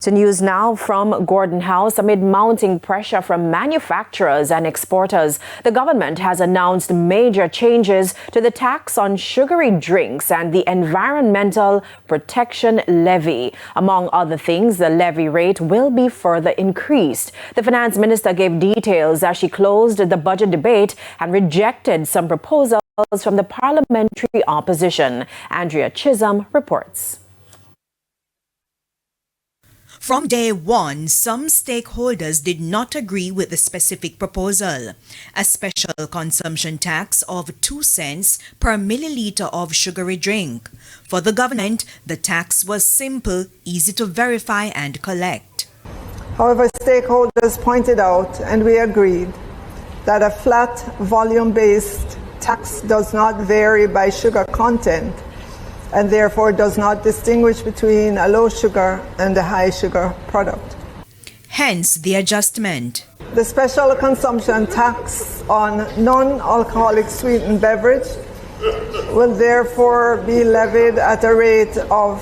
To news now from Gordon House. Amid mounting pressure from manufacturers and exporters, the government has announced major changes to the tax on sugary drinks and the Environmental Protection Levy. Among other things, the levy rate will be further increased. The finance minister gave details as she closed the budget debate and rejected some proposals from the parliamentary opposition. Andrea Chisholm reports. From day one, some stakeholders did not agree with the specific proposal. A special consumption tax of 2 cents per milliliter of sugary drink. For the government, the tax was simple, easy to verify and collect. However, stakeholders pointed out, and we agreed, that a flat volume-based tax does not vary by sugar content and therefore does not distinguish between a low sugar and a high sugar product. Hence the adjustment. The special consumption tax on non-alcoholic sweetened beverage will therefore be levied at a rate of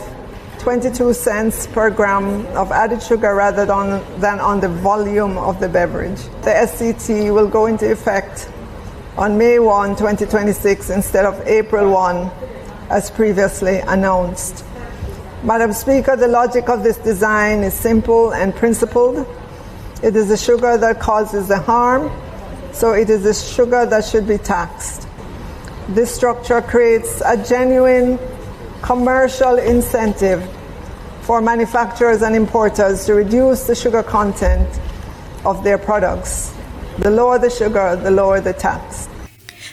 22 cents per gram of added sugar rather than on the volume of the beverage. The SCT will go into effect on May 1, 2026 instead of April 1, as previously announced. Madam Speaker, the logic of this design is simple and principled. It is the sugar that causes the harm, so it is the sugar that should be taxed. This structure creates a genuine commercial incentive for manufacturers and importers to reduce the sugar content of their products. The lower the sugar, the lower the tax.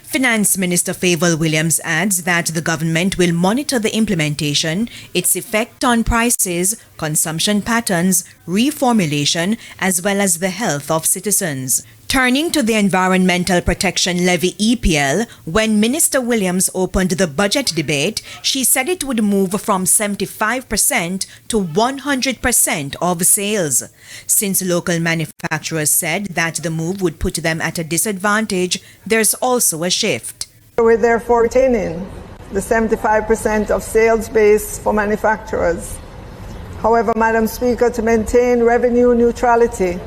Finance Minister Favour Williams adds that the government will monitor the implementation, its effect on prices, consumption patterns, reformulation, as well as the health of citizens. Turning to the Environmental Protection Levy EPL, when Minister Williams opened the budget debate, she said it would move from 75% to 100% of sales. Since local manufacturers said that the move would put them at a disadvantage, there's also a shift. We're therefore retaining the 75% of sales base for manufacturers. However, Madam Speaker, to maintain revenue neutrality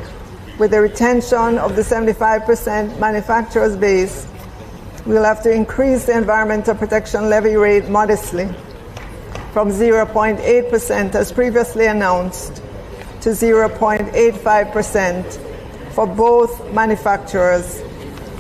with the retention of the 75% manufacturers base, we'll have to increase the Environmental Protection Levy rate modestly from 0.8% as previously announced to 0.85% for both manufacturers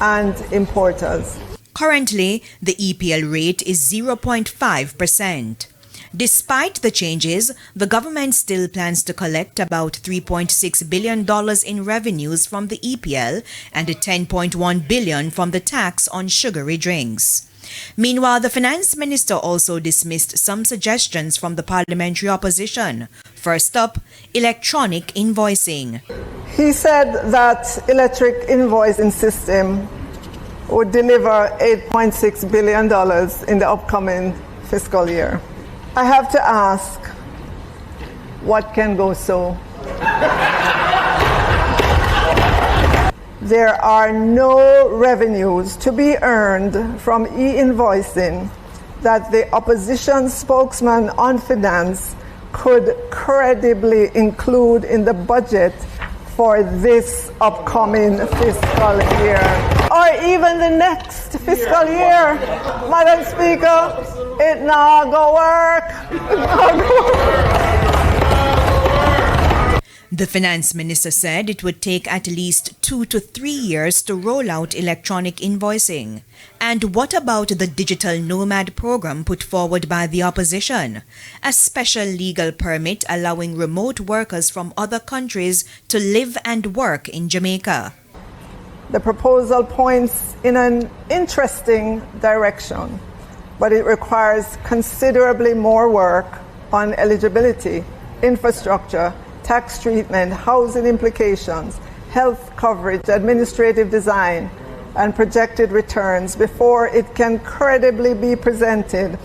and importers. Currently, the EPL rate is 0.5%. Despite the changes, the government still plans to collect about $3.6 billion in revenues from the EPL and $10.1 billion from the tax on sugary drinks. Meanwhile, the finance minister also dismissed some suggestions from the parliamentary opposition. First up, electronic invoicing. He said that electric invoicing system would deliver $8.6 billion in the upcoming fiscal year. I have to ask, what can go so? There are no revenues to be earned from e-invoicing that the opposition spokesman on finance could credibly include in the budget for this upcoming fiscal year, or even the next fiscal year. Madam Speaker, it not go work. The finance minister said it would take at least 2 to 3 years to roll out electronic invoicing. And what about the digital nomad program put forward by the opposition? A special legal permit allowing remote workers from other countries to live and work in Jamaica. The proposal points in an interesting direction, but it requires considerably more work on eligibility, infrastructure, tax treatment, housing implications, health coverage, administrative design, and projected returns before it can credibly be presented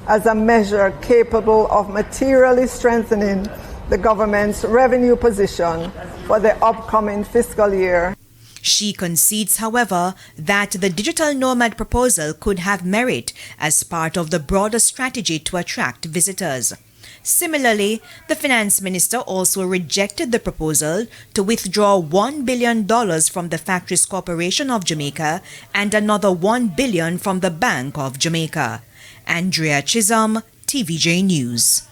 as a measure capable of materially strengthening the government's revenue position for the upcoming fiscal year. She concedes, however, that the digital nomad proposal could have merit as part of the broader strategy to attract visitors. Similarly, the finance minister also rejected the proposal to withdraw $1 billion from the Factories Corporation of Jamaica and another $1 billion from the Bank of Jamaica. Andrea Chisholm, TVJ News.